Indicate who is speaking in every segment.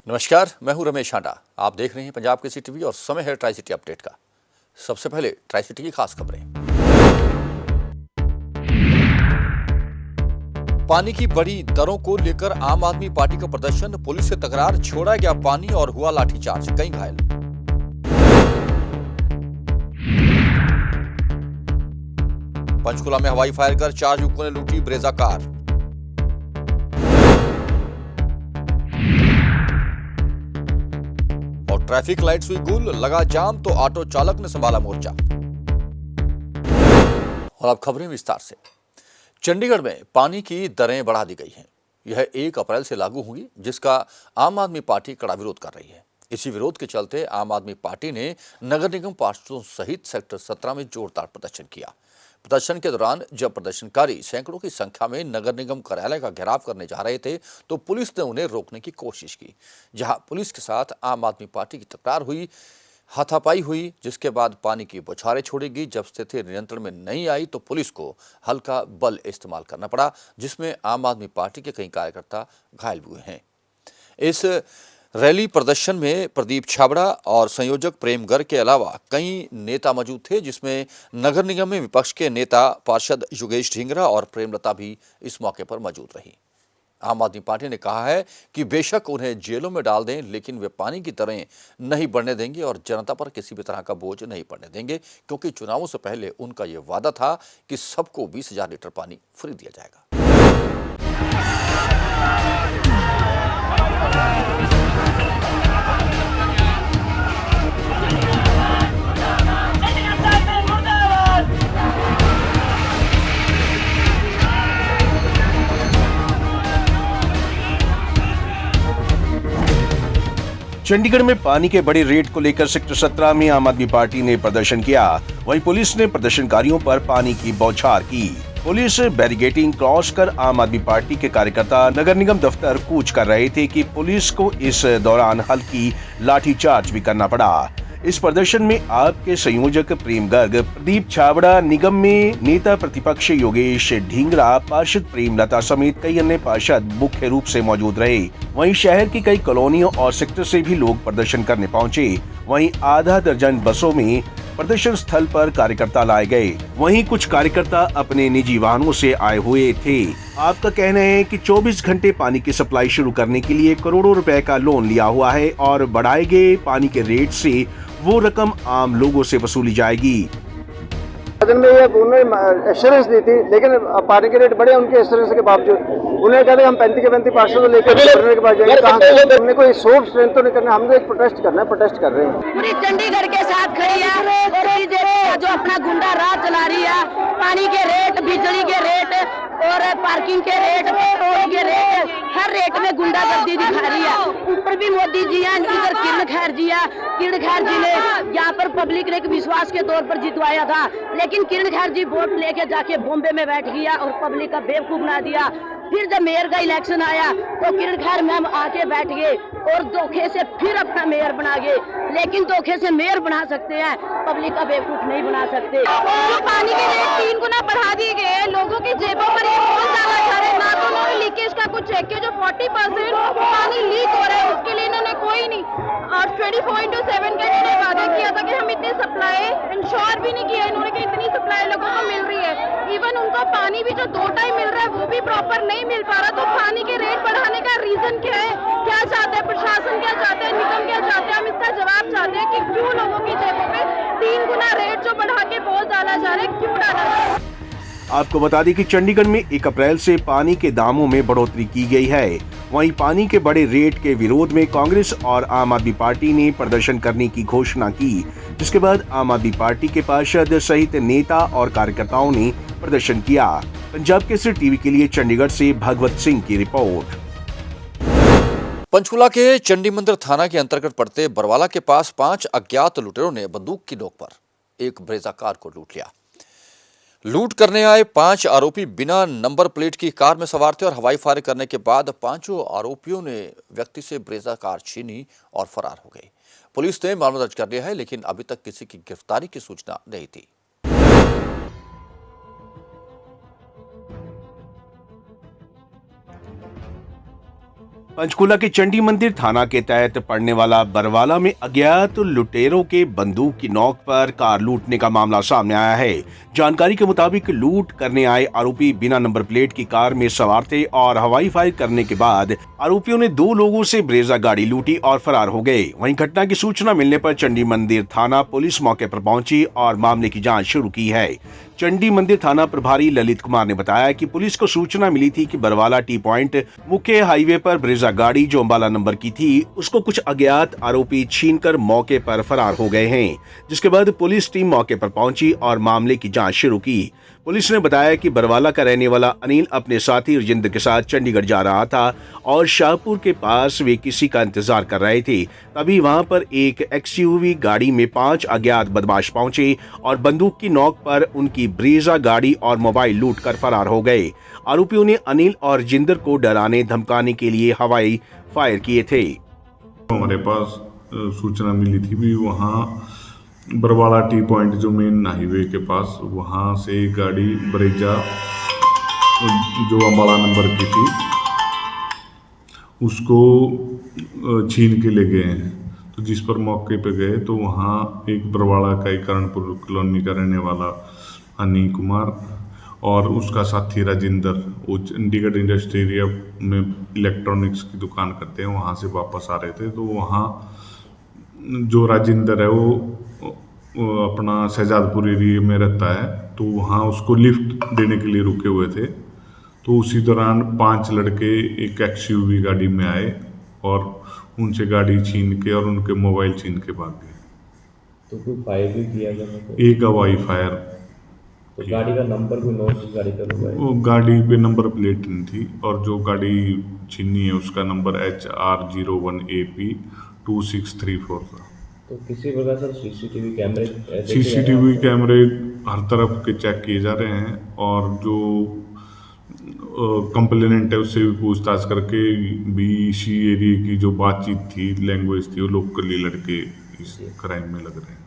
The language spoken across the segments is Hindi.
Speaker 1: नमस्कार, मैं हूं रमेश हांडा। आप देख रहे हैं पंजाब केसरी टीवी और समय है ट्राई सिटी अपडेट का। सबसे पहले ट्राई सिटी की खास खबरें। पानी की बढ़ी दरों को लेकर आम आदमी पार्टी का प्रदर्शन, पुलिस से तकरार, छोड़ा गया पानी और हुआ लाठीचार्ज, कई घायल। पंचकुला में हवाई फायर कर 4 युवकों ने लूटी ब्रेजा कार। और ट्रैफिक लाइट्स हुई गुल, लगा जाम तो ऑटो चालक ने संभाला मोर्चा। और अब खबरें विस्तार से। चंडीगढ़ में पानी की दरें बढ़ा दी गई हैं। यह 1 अप्रैल से लागू होगी, जिसका आम आदमी पार्टी कड़ा विरोध कर रही है। इसी विरोध के चलते आम आदमी पार्टी ने नगर निगम पार्षदों सहित सेक्टर 17 में जोरदार प्रदर्शन किया। प्रदर्शन के दौरान जब प्रदर्शनकारी सैकड़ों की संख्या में नगर निगम कार्यालय का घेराव करने जा रहे थे, तो पुलिस ने उन्हें रोकने की कोशिश की। जहां पुलिस के साथ आम आदमी पार्टी की तकरार हुई, हाथापाई हुई, जिसके बाद पानी की बौछारें छोड़ी गई। जब स्थिति नियंत्रण में नहीं आई तो पुलिस को हल्का बल इस्तेमाल करना पड़ा, जिसमें आम आदमी पार्टी के कई कार्यकर्ता घायल हुए हैं। इस रैली प्रदर्शन में प्रदीप छाबड़ा और संयोजक प्रेम गर्ग के अलावा कई नेता मौजूद थे, जिसमें नगर निगम में विपक्ष के नेता पार्षद योगेश ढींगरा और प्रेमलता भी इस मौके पर मौजूद रही। आम आदमी पार्टी ने कहा है कि बेशक उन्हें जेलों में डाल दें, लेकिन वे पानी की दरें नहीं बढ़ने देंगे और जनता पर किसी भी तरह का बोझ नहीं पड़ने देंगे, क्योंकि चुनावों से पहले उनका यह वादा था कि सबको 20,000 लीटर पानी फ्री दिया जाएगा।
Speaker 2: चंडीगढ़ में पानी के बड़े रेट को लेकर सेक्टर 17 में आम आदमी पार्टी ने प्रदर्शन किया। वहीं पुलिस ने प्रदर्शनकारियों पर पानी की बौछार की। पुलिस बैरिकेडिंग क्रॉस कर आम आदमी पार्टी के कार्यकर्ता नगर निगम दफ्तर कूच कर रहे थे कि पुलिस को इस दौरान हल्की लाठीचार्ज भी करना पड़ा। इस प्रदर्शन में आपके संयोजक प्रेम गर्ग, प्रदीप छाबड़ा, निगम में नेता प्रतिपक्ष योगेश ढींगरा, पार्षद प्रेमलता समेत कई अन्य पार्षद मुख्य रूप से मौजूद रहे। वहीं शहर की कई कॉलोनियों और सेक्टर से भी लोग प्रदर्शन करने पहुंचे। वहीं आधा दर्जन बसों में प्रदर्शन स्थल पर कार्यकर्ता लाए गए। वहीं कुछ कार्यकर्ता अपने निजी वाहनों से आए हुए थे। आपका कहना है कि 24 घंटे पानी की सप्लाई शुरू करने के लिए करोड़ों रुपए का लोन लिया हुआ है और बढ़ाए गए पानी के रेट से वो रकम आम लोगों से वसूली जाएगी।
Speaker 3: में ये उन्होंने एश्योरेंस दी थी, लेकिन पानी के रेट बढ़े उनके एश्योरेंस के बावजूद। उन्होंने कहा हम 35 के 35 पार्षदों लेकर भरने के बाद जाएंगे। कहाँ हमने कोई सोर्स स्ट्रेंथ तो नहीं करना, हम तो एक प्रोटेस्ट करना है, प्रोटेस्ट कर रहे हैं।
Speaker 4: पूरी चंडीगढ़ के साथ खड़ी है और जो अपना गुंडा राज चला रही है। पानी के रेट, बिजली के रेट और पार्किंग के रेट, पेट्रोल के रेट, हर रेट में गुंडागर्दी दिखा रही है। ऊपर भी मोदी जी हैं, इधर किरण खैर जी है। किरण खैर जी ने यहाँ पर पब्लिक ने एक विश्वास के तौर पर जितवाया था, लेकिन किरण खैर जी वोट लेके जाके बॉम्बे में बैठ गया और पब्लिक का बेवकूफ बना दिया। फिर जब मेयर का इलेक्शन आया तो किरण खैर मैम आके बैठ गए और धोखे से फिर अपना मेयर बना गए। लेकिन धोखे से मेयर बना सकते हैं, पब्लिक का बेवकूफ नहीं बना सकते।
Speaker 5: तो पानी के रेट 3 गुना बढ़ा दिए गए हैं, लोगों की जेबों पर ये बोझ डाला जा रहा है। ना तो उन्होंने लीकेज का कुछ चेक किया, जो 40% पानी लीक हो रहा है उसके लिए इन्होंने कोई नहीं। और 24/7 का इन्होंने वादा किया था कि हम इतनी सप्लाई इंश्योर भी नहीं किया इन्होंने कि इतनी सप्लाई लोगों को मिल रही है। इवन उनको पानी भी जो 2 टाइम मिल रहा है वो भी प्रॉपर नहीं मिल पा रहा। तो पानी के रेट बढ़ाने का रीजन क्या है, क्या चाहते हैं प्रशासन, क्या चाहते हैं निगम, क्या चाहते हैं? हम इसका जवाब चाहते हैं कि क्यों लोगों की जेबों पे 3 गुना रेट जो बढ़ा के बोझ डाला जा रहा है, क्यों डाला जा रहा है?
Speaker 2: आपको बता दें कि चंडीगढ़ में 1 अप्रैल से पानी के दामों में बढ़ोतरी की गई है। वहीं पानी के बड़े रेट के विरोध में कांग्रेस और आम आदमी पार्टी ने प्रदर्शन करने की घोषणा की, जिसके बाद आम आदमी पार्टी के पार्षद सहित नेता और कार्यकर्ताओं ने प्रदर्शन किया। पंजाब केसरी टीवी के लिए चंडीगढ़ से भगवत सिंह की रिपोर्ट।
Speaker 1: पंचकुला के चंडी मंदिर थाना के अंतर्गत पड़ते बरवाला के पास 5 अज्ञात लुटेरों ने बंदूक की नोक पर एक ब्रेजा कार को लूट लिया। लूट करने आए 5 आरोपी बिना नंबर प्लेट की कार में सवार थे और हवाई फायर करने के बाद 5 आरोपियों ने व्यक्ति से ब्रेजा कार छीनी और फरार हो गए। पुलिस ने मामला दर्ज कर लिया है, लेकिन अभी तक किसी की गिरफ्तारी की सूचना नहीं थी।
Speaker 2: पंचकूला के चंडी मंदिर थाना के तहत पड़ने वाला बरवाला में अज्ञात लुटेरों के बंदूक की नोक पर कार लूटने का मामला सामने आया है। जानकारी के मुताबिक लूट करने आए आरोपी बिना नंबर प्लेट की कार में सवार थे और हवाई फायर करने के बाद आरोपियों ने 2 लोगों से ब्रेजा गाड़ी लूटी और फरार हो गए। वहीं घटना की सूचना मिलने पर चंडी मंदिर थाना पुलिस मौके पर पहुंची और मामले की जाँच शुरू की है। चंडी मंदिर थाना प्रभारी ललित कुमार ने बताया कि पुलिस को सूचना मिली थी कि बरवाला टी पॉइंट मुख्य हाईवे पर ब्रेजा गाड़ी जो अंबाला नंबर की थी उसको कुछ अज्ञात आरोपी छीनकर मौके पर फरार हो गए हैं, जिसके बाद पुलिस टीम मौके पर पहुंची और मामले की जांच शुरू की। पुलिस ने बताया कि बरवाला का रहने वाला अनिल अपने साथी राजेंद्र के साथ चंडीगढ़ जा रहा था और शाहपुर के पास वे किसी का इंतजार कर रहे थे। तभी वहां पर एक एक्सयूवी गाड़ी में 5 अज्ञात बदमाश पहुंचे और बंदूक की नोक पर उनकी ब्रेजा गाड़ी और मोबाइल लूट कर फरार हो गए। आरोपियों ने अनिल और जिंदर को डराने धमकाने के लिए हवाई फायर किए थे।
Speaker 6: हमारे पास सूचना मिली थी भी वहाँ बरवाला टी पॉइंट जो मेन हाईवे के पास वहाँ से गाड़ी ब्रेजा जो अंबाला नंबर की थी उसको छीन के ले गए हैं। तो जिस पर मौके पे गए तो वहाँ एक बरवाला का ही करणपुर कॉलोनी का रहने वाला अनिल कुमार और उसका साथी राजेंद्र, वो चंडीगढ़ इंडस्ट्री एरिया में इलेक्ट्रॉनिक्स की दुकान करते हैं, वहाँ से वापस आ रहे थे। तो वहाँ जो राजेंद्र है वो अपना शहजादपुर एरिया में रहता है, तो वहाँ उसको लिफ्ट देने के लिए रुके हुए थे। तो उसी दौरान 5 लड़के एक एक्सयूवी गाड़ी में आए और उनसे गाड़ी छीन के और उनके मोबाइल छीन के भाग गए।
Speaker 7: तो कोई फायर भी किया गया?
Speaker 6: एक हवाई फायर।
Speaker 7: तो गाड़ी का नंबर कोई नोट गाड़ी का हुआ है?
Speaker 6: वो गाड़ी पे नंबर प्लेट नहीं थी और जो गाड़ी छीनी है उसका नंबर HR01AP 2634 था।
Speaker 7: तो किसी प्रकार से
Speaker 6: सीसीटीवी कैमरे हर तरफ के चेक किए जा रहे हैं और जो कंप्लेनेंट है उससे भी पूछताछ करके भी इसी एरिया की जो बातचीत थी, लैंग्वेज थी, वो लोकली लड़के इस क्राइम में लग रहे हैं।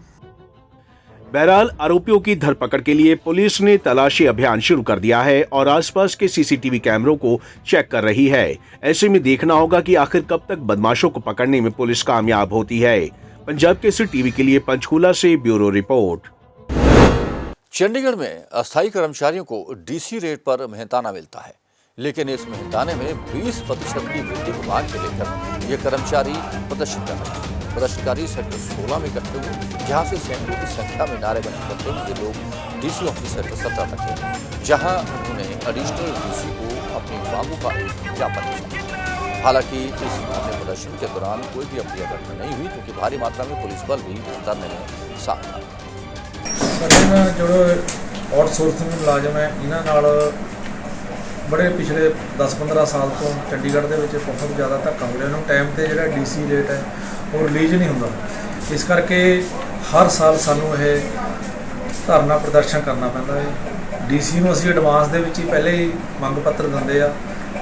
Speaker 2: बहरहाल आरोपियों की धरपकड़ के लिए पुलिस ने तलाशी अभियान शुरू कर दिया है और आसपास के सीसीटीवी कैमरों को चेक कर रही है। ऐसे में देखना होगा कि आखिर कब तक बदमाशों को पकड़ने में पुलिस कामयाब होती है। पंजाब केसरी टीवी के लिए पंचकूला से ब्यूरो रिपोर्ट।
Speaker 1: चंडीगढ़ में अस्थायी कर्मचारियों को डीसी रेट पर मेहनताना मिलता है, लेकिन इस मेहनताने में 20% की वृद्धि को मांग के लेकर ये कर्मचारी प्रदर्शन कर रहे हैं। प्रदर्शनकारी सेक्टर 16 में इकट्ठे हुए, जहां से सैकड़ों की संख्या में नारे बने करते हैं। ये लोग डीसी ऑफिस सेक्टर 17 तक गए, जहां उन्होंने एडिशनल डीसी को अपनी मांगों का एक ज्ञापन दिया। हालांकि इस धरने प्रदर्शन के दौरान कोई भी अप्रिय घटना नहीं हुई, क्योंकि भारी मात्रा में पुलिस बल भी इस धरने में साथ था।
Speaker 8: जो आउटसोर्सिंग मुलाजम है इन्होंने बड़े पिछले 10-15 साल तो चंडीगढ़ के बहुत ज़्यादा धक्का हो रहा। टाइम पर जो डीसी रेट है वो रिलीज नहीं होता, इस करके हर साल सानू यह धरना प्रदर्शन करना पैंदा है। डीसी नूं असीं एडवांस दे विच ही पहले ही मंग पत्र दिंदे आ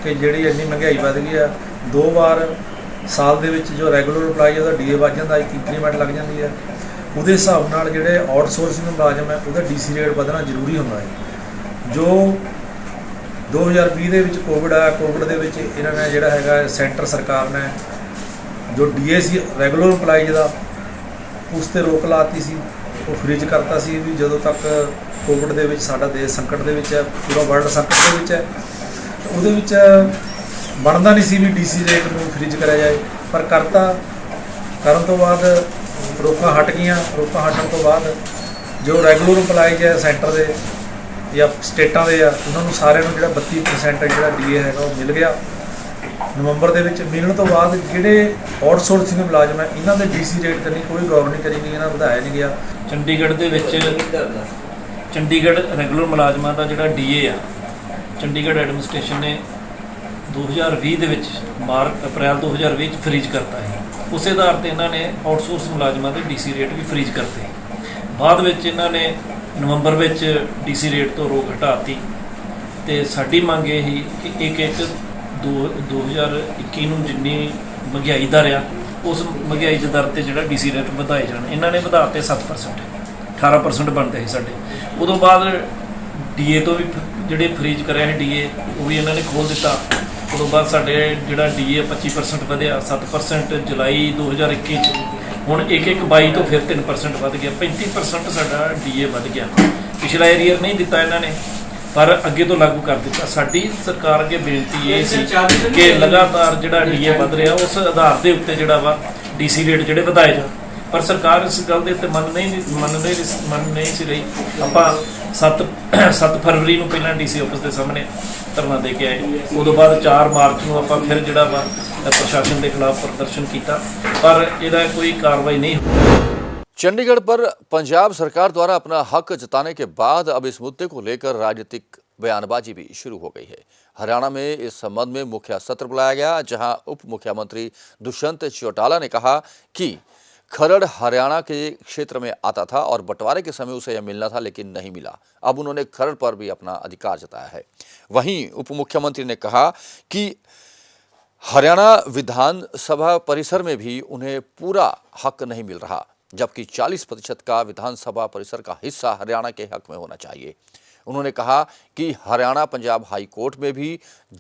Speaker 8: कि जिहड़ी इन्नी महंगाई वध गई है, 2 बार साल दे विच जो रेगूलर एम्पलॉई है DA वध जांदा, एक इंक्रीमेंट लग जाती है। उहदे हिसाब नाल जिहड़े आउटसोर्सिंग मुलाजम है उहदा डीसी रेट वधना जरूरी हुंदा है। जो 2020 ਦੇ ਵਿੱਚ कोविड आया, कोविड ਦੇ ਵਿੱਚ ਇਹਨਾਂ ਨੇ ਜਿਹੜਾ ਹੈਗਾ सेंटर सरकार ने जो DA ਸੀ ਰੈਗੂਲਰ ਇੰਪਲਾਈਜ਼ ਦਾ ਉਸ ਤੇ ਰੋਕ ਲਾਤੀ ਸੀ, ਉਹ ਫ੍ਰੀਜ ਕਰਤਾ ਸੀ ਵੀ ਜਦੋਂ ਤੱਕ ਕੋਵਿਡ ਦੇ ਵਿੱਚ ਸਾਡਾ ਦੇਸ਼ ਸੰਕਟ ਦੇ ਵਿੱਚ ਹੈ, ਪੂਰਾ ਵਰਲਡ ਸੰਕਟ ਦੇ ਵਿੱਚ ਹੈ, ਉਹਦੇ ਵਿੱਚ ਬਣਦਾ ਨਹੀਂ ਸੀ ਵੀ DC ਰੇਟ ਨੂੰ ਫ੍ਰੀਜ ਕਰਿਆ ਜਾਏ, ਪਰ ਕਰਤਾ। ਕਰਨ ਤੋਂ ਬਾਅਦ ਰੋਕਾਂ ਹਟ ਗਈਆਂ। ਰੋਕਾਂ ਹਟਣ ਤੋਂ ਬਾਅਦ ਜੋ ਰੈਗੂਲਰ ਇੰਪਲਾਈਜ਼ ਹੈ ਸੈਂਟਰ ਦੇ ਜਾਂ ਸਟੇਟਾਂ ਦੇ ਆ, ਉਹਨਾਂ ਨੂੰ ਸਾਰਿਆਂ ਨੂੰ ਜਿਹੜਾ 32% ਜਿਹੜਾ DA ਹੈਗਾ ਉਹ ਮਿਲ ਗਿਆ। ਨਵੰਬਰ ਦੇ ਵਿੱਚ ਮਿਲਣ ਤੋਂ ਬਾਅਦ ਜਿਹੜੇ ਆਊਟਸੋਰਸਿੰਗ ਮੁਲਾਜ਼ਮ ਹੈ ਇਹਨਾਂ ਦੇ DC ਰੇਟ ਤੇ ਨਹੀਂ ਕੋਈ ਗੌਰ ਨਹੀਂ ਕਰੀ ਗਈ, ਇਹਨਾਂ ਵਧਾਇਆ ਨਹੀਂ ਗਿਆ।
Speaker 9: ਚੰਡੀਗੜ੍ਹ ਦੇ ਵਿੱਚ ਚੰਡੀਗੜ੍ਹ ਰੈਗੂਲਰ ਮੁਲਾਜ਼ਮਾਂ ਦਾ ਜਿਹੜਾ DA ਆ, ਚੰਡੀਗੜ੍ਹ ਐਡਮਿਨਿਸਟ੍ਰੇਸ਼ਨ ਨੇ 2020 ਦੇ ਵਿੱਚ ਅਪ੍ਰੈਲ 2020 ਚ ਫ੍ਰੀਜ ਕਰਤਾ ਹੈ। ਉਸੇ ਆਧਾਰ ਤੇ ਇਹਨਾਂ ਨੇ ਆਊਟਸੋਰਸ ਮੁਲਾਜ਼ਮਾਂ ਦੇ DC ਰੇਟ ਵੀ ਫ੍ਰੀਜ ਕਰਤੇ। ਬਾਅਦ ਵਿੱਚ ਇਹਨਾਂ ਨੇ ਨਵੰਬਰ ਵਿੱਚ DC ਰੇਟ ਤੋਂ ਰੋਕ ਹਟਾਤੀ ਤੇ ਸਾਡੀ ਮੰਗ ਇਹ ਸੀ ਕਿ ਇੱਕ 2021 ਨੂੰ ਜਿੰਨੀ ਮਹਿੰਗਾਈ ਦਰ ਆ ਉਸ ਮਹਿੰਗਾਈ ਦੇ ਦਰ ਤੇ ਜਿਹੜਾ DC ਰੇਟ ਵਧਾਏ ਜਾਣ। ਇਹਨਾਂ ਨੇ ਵਧਾਤੇ 7%, 18% ਬਣਦੇ ਸੀ ਸਾਡੇ। ਉਦੋਂ ਬਾਅਦ DA ਤੋਂ ਵੀ ਜਿਹੜੇ ਫ੍ਰੀਜ ਕਰਿਆ ਸੀ DA ਉਹ ਵੀ ਇਹਨਾਂ ਨੇ ਖੋਲ੍ਹ ਦਿੱਤਾ। ਉਦੋਂ ਬਾਅਦ ਸਾਡੇ ਜਿਹੜਾ ਡੀਏ 25% ਵਧਿਆ, 7% ਜੁਲਾਈ 2021 ਚ, ਹੁਣ 1/1/22 ਤੋਂ ਫਿਰ 3% ਵੱਧ ਗਿਆ, 35% ਸਾਡਾ ਡੀਏ ਵੱਧ ਗਿਆ। ਪਿਛਲਾ ਏਰੀਅਰ ਨਹੀਂ ਦਿੱਤਾ ਇਹਨਾਂ ਨੇ, ਪਰ ਅੱਗੇ ਤੋਂ ਲਾਗੂ ਕਰ ਦਿੱਤਾ। ਸਾਡੀ ਸਰਕਾਰ ਅੱਗੇ ਬੇਨਤੀ ਇਹ ਸੀ ਕਿ ਲਗਾਤਾਰ ਜਿਹੜਾ ਡੀਏ ਵੱਧ ਰਿਹਾ ਉਸ ਆਧਾਰ ਦੇ ਉੱਤੇ ਜਿਹੜਾ ਵਾ ਡੀਸੀ ਰੇਟ ਜਿਹੜੇ ਵਧਾਏ ਜਾਣ, ਪਰ ਸਰਕਾਰ ਇਸ ਗੱਲ ਦੇ ਉੱਤੇ ਮੰਨ ਨਹੀਂ ਸੀ ਰਹੀ। ਆਪਾਂ 7 ਫਰਵਰੀ ਨੂੰ ਪਹਿਲਾਂ ਡੀਸੀ ਆਫਿਸ ਦੇ ਸਾਹਮਣੇ ਧਰਨਾ ਦੇ ਕੇ ਆਏ, ਉਦੋਂ ਬਾਅਦ 4 ਮਾਰਚ ਨੂੰ ਆਪਾਂ ਫਿਰ ਜਿਹੜਾ ਵਾ प्रशासन के खिलाफ प्रदर्शन किया, पर इसका कोई कार्रवाई नहीं हुई।
Speaker 1: चंडीगढ़ पर पंजाब सरकार द्वारा अपना हक जताने के बाद अब इस मुद्दे को लेकर राजनीतिक बयानबाजी भी शुरू हो गई है। हरियाणा में इस संबंध में मुख्य सत्र बुलाया गया, जहां उप मुख्यमंत्री दुष्यंत चौटाला ने कहा कि खरड़ हरियाणा के क्षेत्र में आता था और बंटवारे के समय उसे यह मिलना था, लेकिन नहीं मिला। अब उन्होंने खरड़ पर भी अपना अधिकार जताया है। वहीं उप मुख्यमंत्री ने कहा कि हरियाणा विधानसभा परिसर में भी उन्हें पूरा हक नहीं मिल रहा, जबकि 40% का विधानसभा परिसर का हिस्सा हरियाणा के हक में होना चाहिए। उन्होंने कहा कि हरियाणा पंजाब हाई कोर्ट में भी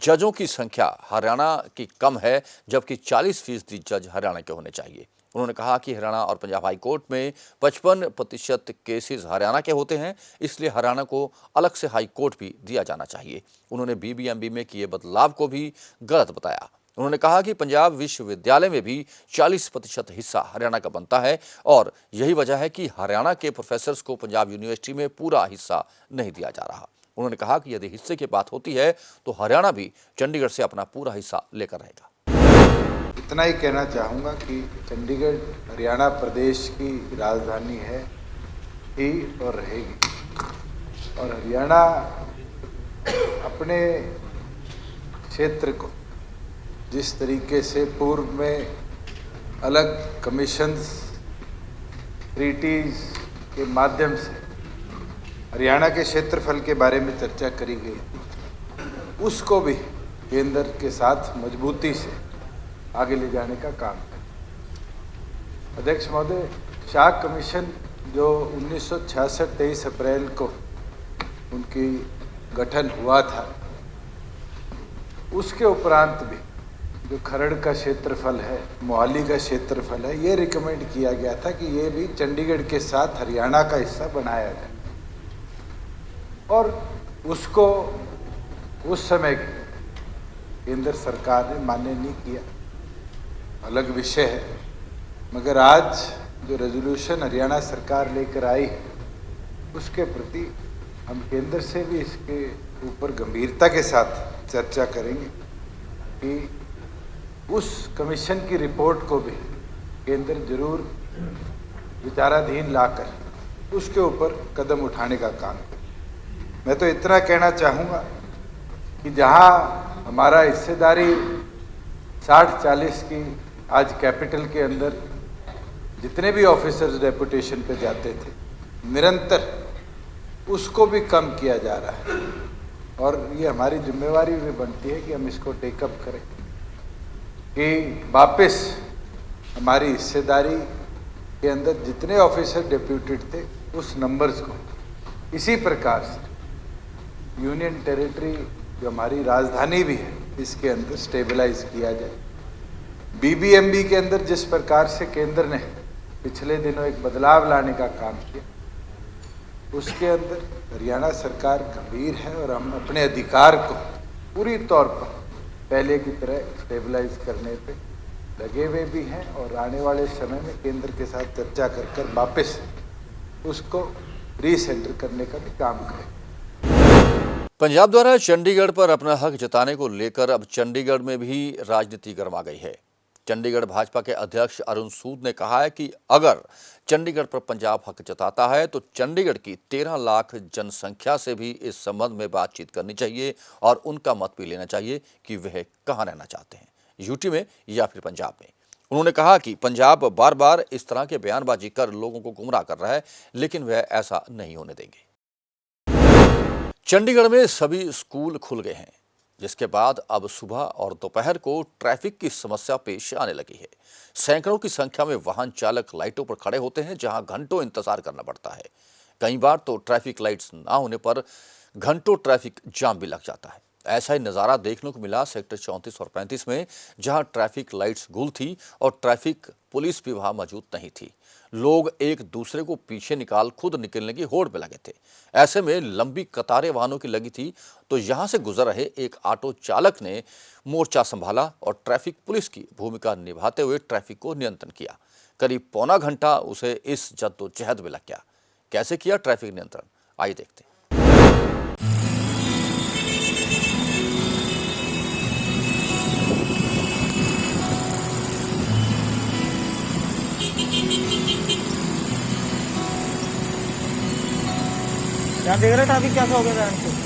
Speaker 1: जजों की संख्या हरियाणा की कम है, जबकि 40% जज हरियाणा के होने चाहिए। उन्होंने कहा कि हरियाणा और पंजाब हाई कोर्ट में 55% केसेस हरियाणा के होते हैं, इसलिए हरियाणा को अलग से हाई कोर्ट भी दिया जाना चाहिए। उन्होंने बीबीएमबी में किए बदलाव को भी गलत बताया। उन्होंने कहा कि पंजाब विश्वविद्यालय में भी 40% हिस्सा हरियाणा का बनता है और यही वजह है कि हरियाणा के प्रोफेसर्स को पंजाब यूनिवर्सिटी में पूरा हिस्सा नहीं दिया जा रहा। उन्होंने कहा कि यदि हिस्से की बात होती है तो हरियाणा भी चंडीगढ़ से अपना पूरा हिस्सा लेकर रहेगा।
Speaker 10: इतना ही कहना चाहूँगा कि चंडीगढ़ हरियाणा प्रदेश की राजधानी है ही और रहेगी, और हरियाणा अपने क्षेत्र को जिस तरीके से पूर्व में अलग कमीशंस, ट्रीटीज के माध्यम से हरियाणा के क्षेत्रफल के बारे में चर्चा करी गई, उसको भी केंद्र के साथ मजबूती से आगे ले जाने का काम है। अध्यक्ष महोदय, शाह कमीशन जो 1966 23 अप्रैल को उनकी गठन हुआ था, उसके उपरांत भी जो खरड़ का क्षेत्रफल है, मोहाली का क्षेत्रफल है, ये रिकमेंड किया गया था कि ये भी चंडीगढ़ के साथ हरियाणा का हिस्सा बनाया जाए, और उसको उस समय केंद्र सरकार ने मान्य नहीं किया। अलग विषय है, मगर आज जो रेजोल्यूशन हरियाणा सरकार लेकर आई है, उसके प्रति हम केंद्र से भी इसके ऊपर गंभीरता के साथ चर्चा करेंगे कि उस कमीशन की रिपोर्ट को भी केंद्र जरूर विचाराधीन लाकर उसके ऊपर कदम उठाने का काम करे। मैं तो इतना कहना चाहूँगा कि जहाँ हमारा हिस्सेदारी 60-40 की आज कैपिटल के अंदर जितने भी ऑफिसर्स डेपुटेशन पे जाते थे, निरंतर उसको भी कम किया जा रहा है, और ये हमारी जिम्मेवारी भी बनती है कि हम इसको टेकअप करें कि वापस हमारी हिस्सेदारी के अंदर जितने ऑफिसर डेप्यूटेड थे उस नंबर्स को इसी प्रकार से यूनियन टेरिटरी जो हमारी राजधानी भी है इसके अंदर स्टेबलाइज किया जाए। बीबीएमबी के अंदर जिस प्रकार से केंद्र ने पिछले दिनों एक बदलाव लाने का काम किया, उसके अंदर हरियाणा सरकार गंभीर है, और हम अपने अधिकार को पूरी तौर पर पहले की तरह स्टेबलाइज करने पे लगे हुए भी हैं, और आने वाले समय में केंद्र के साथ चर्चा कर वापस उसको रीसेंटर करने का भी काम करें।
Speaker 1: पंजाब द्वारा चंडीगढ़ पर अपना हक जताने को लेकर अब चंडीगढ़ में भी राजनीति गर्मा गई है। चंडीगढ़ भाजपा के अध्यक्ष अरुण सूद ने कहा है कि अगर चंडीगढ़ पर पंजाब हक जताता है तो चंडीगढ़ की 13 लाख जनसंख्या से भी इस संबंध में बातचीत करनी चाहिए और उनका मत भी लेना चाहिए कि वह कहाँ रहना चाहते हैं, यूटी में या फिर पंजाब में। उन्होंने कहा कि पंजाब बार बार इस तरह के बयानबाजी कर लोगों को गुमराह कर रहा है, लेकिन वह ऐसा नहीं होने देंगे। चंडीगढ़ में सभी स्कूल खुल गए हैं, जिसके बाद अब सुबह और दोपहर को ट्रैफिक की समस्या पेश आने लगी है। सैकड़ों की संख्या में वाहन चालक लाइटों पर खड़े होते हैं, जहां घंटों इंतजार करना पड़ता है। कई बार तो ट्रैफिक लाइट्स ना होने पर घंटों ट्रैफिक जाम भी लग जाता है। ऐसा ही नज़ारा देखने को मिला सेक्टर 34 और 35 में, जहां ट्रैफिक लाइट्स गुल थी और ट्रैफिक पुलिस भी वहां मौजूद नहीं थी। लोग एक दूसरे को पीछे निकाल खुद निकलने की होड़ पे लगे थे। ऐसे में लंबी कतारें वाहनों की लगी थी, तो यहां से गुजर रहे एक ऑटो चालक ने मोर्चा संभाला और ट्रैफिक पुलिस की भूमिका निभाते हुए ट्रैफिक को नियंत्रण किया। करीब पौना घंटा उसे इस जद्दोजहद में लग गया। कैसे किया ट्रैफिक नियंत्रण, आइए देखते हैं।
Speaker 3: यहाँ देख रहे ट्रैफिक कैसा हो गया वैन से।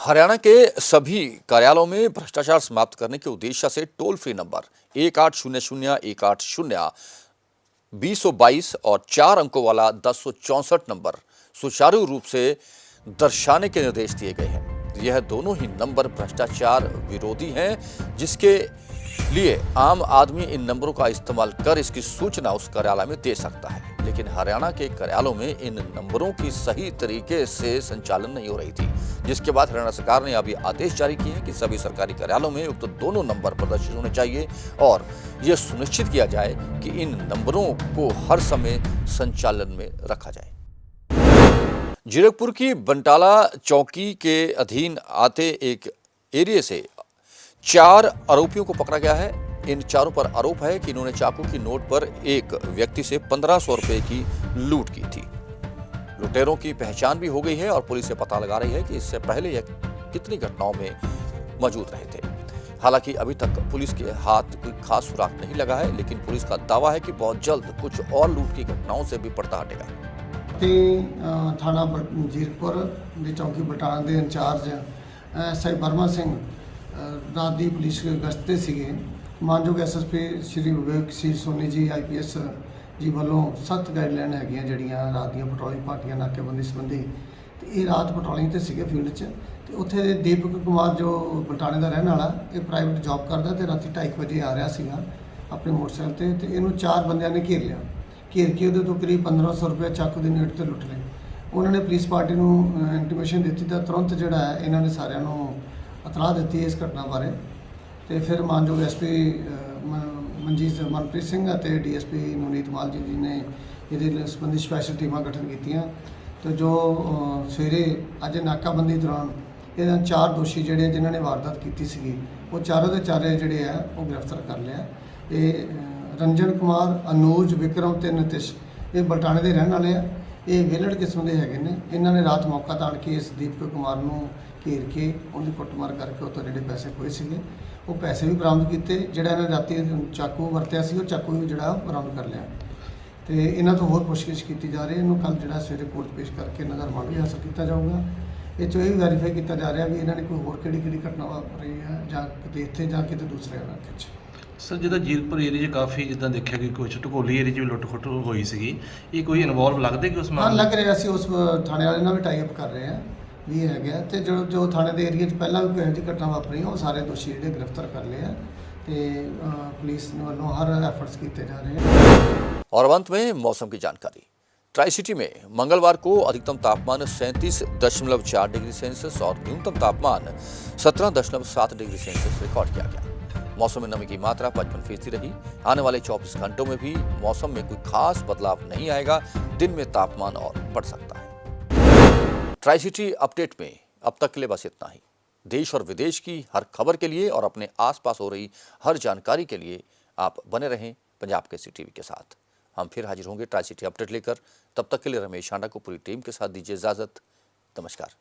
Speaker 1: हरियाणा के सभी कार्यालयों में भ्रष्टाचार समाप्त करने के उद्देश्य से टोल फ्री नंबर 1800-180-2022 और 4 अंकों वाला 1064 नंबर सुचारू रूप से दर्शाने के निर्देश दिए गए हैं। यह दोनों ही नंबर भ्रष्टाचार विरोधी हैं, जिसके लिए आम आदमी इन नंबरों का इस्तेमाल कर इसकी सूचना उस कार्यालय में दे सकता है। लेकिन हरियाणा के कार्यालयों में इन नंबरों की सही तरीके से संचालन नहीं हो रही थी, जिसके बाद हरियाणा सरकार ने अभी आदेश जारी किए हैं कि सभी सरकारी कार्यालयों में उक्त दोनों नंबर प्रदर्शित होने चाहिए और यह सुनिश्चित किया जाए कि इन नंबरों को हर समय संचालन में रखा जाए। जीरकपुर की बंटाला चौकी के अधीन आते एक एरिया से 4 आरोपियों को पकड़ा गया है। इन चारों पर आरोप है कि इन्होंने चाकू की नोट पर एक व्यक्ति से 1500 रुपए की लूट की थी। लुटेरों की पहचान भी हो गई है और पुलिस ये पता लगा रही है कि इससे पहले यह कितनी घटनाओं में मौजूद रहे थे। हालांकि अभी तक पुलिस के हाथ कोई खास सुराग नहीं लगा है, लेकिन पुलिस का दावा है कि बहुत जल्द कुछ और लूट की घटनाओं से भी पर्दा हटेगा।
Speaker 3: थाना जीरकपुर ਦੀ ਚੌਕੀ ਬਟਾਲਾ ਦੇ ਇੰਚਾਰਜ ਐਸਆਈ ਬਰਮਾ ਸਿੰਘ ਰਾਤ ਦੀ ਪੁਲਿਸ ਗਸ਼ਤ ਤੇ ਸੀਗੇ। ਮਾਨਯੋਗ ਐਸਐਸਪੀ ਸ਼੍ਰੀ ਵਿਵੇਕ ਸਿੰਘ ਸੋਨੀ ਜੀ ਆਈਪੀਐਸ ਜੀ ਵੱਲੋਂ ਸਖਤ ਗਾਈਡਲਾਈਨ ਹੈਗੀਆਂ ਜਿਹੜੀਆਂ ਰਾਤ ਦੀਆਂ ਪੈਟਰੋਲਿੰਗ ਪਾਰਟੀਆਂ ਨਾਕੇਬੰਦੀ ਸੰਬੰਧੀ, ਤੇ ਇਹ ਰਾਤ ਪੈਟਰੋਲਿੰਗ ਤੇ ਸੀਗੇ ਫੀਲਡ 'ਚ। ਤੇ ਉੱਥੇ ਦੀਪਕ ਕੁਮਾਰ ਜੋ ਬਟਾਲੇ ਦਾ ਰਹਿਣ ਵਾਲਾ, ਇਹ ਪ੍ਰਾਈਵੇਟ ਜੌਬ ਕਰਦਾ ਤੇ ਰਾਤੀ 2:30 ਵਜੇ ਆ ਰਿਹਾ ਸੀਗਾ ਆਪਣੇ ਮੋਟਰਸਾਈਕਲ ਤੇ ਇਹਨੂੰ 4 ਬੰਦਿਆਂ ਨੇ ਘੇਰ ਲਿਆ। ਘੇਰ ਕੇ ਉਹਦੇ ਤੋਂ ਕਰੀਬ 1500 ਰੁਪਏ ਚਾਕੂ ਦੀ ਨੋਟ ਤੇ ਲੁੱਟ ਲਏ। ਉਹਨਾਂ ਨੇ ਪੁਲਿਸ ਪਾਰਟੀ ਨੂੰ ਇੰਟੀਮੇਸ਼ਨ ਦਿੱਤੀ ਤਾਂ ਤੁਰੰਤ ਜਿਹੜਾ ਹੈ ਇਹਨਾਂ ਨੇ ਸਾਰਿਆਂ ਨੂੰ ਇਤਲਾਹ ਦਿੱਤੀ ਇਸ ਘਟਨਾ ਬਾਰੇ। ਤੇ ਫਿਰ ਮਾਨਯੋਗ ਐਸਪੀ ਮਨਪ੍ਰੀਤ ਸਿੰਘ ਅਤੇ ਡੀਐਸਪੀ ਨਵਨੀਤ ਮਾਲ ਜੀ ਨੇ ਇਹਦੇ ਸੰਬੰਧੀ ਸਪੈਸ਼ਲ ਟੀਮਾਂ ਗਠਨ ਕੀਤੀਆਂ। ਤੇ ਜੋ ਸਵੇਰੇ ਅੱਜ ਨਾਕਾਬੰਦੀ ਦੌਰਾਨ ਇਹਨਾਂ 4 ਦੋਸ਼ੀ ਜਿਹੜੇ ਜਿਨ੍ਹਾਂ ਨੇ ਵਾਰਦਾਤ ਕੀਤੀ ਸੀਗੀ, ਉਹ ਚਾਰੋਂ ਦੇ ਚਾਰੇ ਜਿਹੜੇ ਆ ਉਹ ਗ੍ਰਿਫਤਾਰ ਕਰ ਲਿਆ। ਇਹ रंजन कुमार, अनूज, विक्रम ते नितिश ये बटाने के रहने वाले ये विलड़ किस्म के है ने। इन्होंने रात मौका ताड़ के इस दीपक कुमार को घेर के उनकी कुटमार करके उतो जो पैसे खोए थे वो पैसे भी बरामद किए। जोड़ा इन्हें रात चाकू वरत्या सी, चाकू भी जोड़ा बरामद कर लिया। तो इन्हों तो होर पुछगिछ की जा रही है। इन्हों कल जो सवेरे कोर्ट पेश करके इन्हों का रिमांड भी हासिल किया जाऊगा। ये चो ये भी वैरीफाई किया जा रहा भी इन्होंने कोई होर किहड़ी घटना वापर रही है जां किते इत्थे जां किते दूसरे इलाके 'ਚ।
Speaker 11: सर जिदा जीरकपुर एरिया काफ़ी जिदा देखा कि कुछ ढकोली एरिया भी लुट खुट हुई सी, ये कोई इन्वॉल्व लगता कि उस
Speaker 3: हाँ लग रहा है। उस थाने वाले भी टाई अप कर रहे हैं भी है। तो जो थाने के एरिया पहला भी कोई घटना वापरी वो सारे दोषी जो गिरफ्तार कर लिए हैं। तो पुलिस वालों हर एफर्ट्स किए जा रहे हैं।
Speaker 1: और अंत में मौसम की जानकारी। ट्राई सिटी में मंगलवार को अधिकतम तापमान 37.4 डिग्री सेल्सियस और न्यूनतम तापमान 17.7 डिग्री सेल्सियस रिकॉर्ड किया गया। मौसम में नमी की मात्रा 55% रही। आने वाले 24 घंटों में भी मौसम में कोई खास बदलाव नहीं आएगा। दिन में तापमान और बढ़ सकता है। ट्राई सिटी अपडेट में अब तक के लिए बस इतना ही। देश और विदेश की हर खबर के लिए और अपने आसपास हो रही हर जानकारी के लिए आप बने रहें पंजाब केसरी टीवी के साथ। हम फिर हाजिर होंगे ट्राई सिटी अपडेट लेकर। तब तक के लिए रमेश हांडा को पूरी टीम के साथ दीजिए इजाजत। नमस्कार।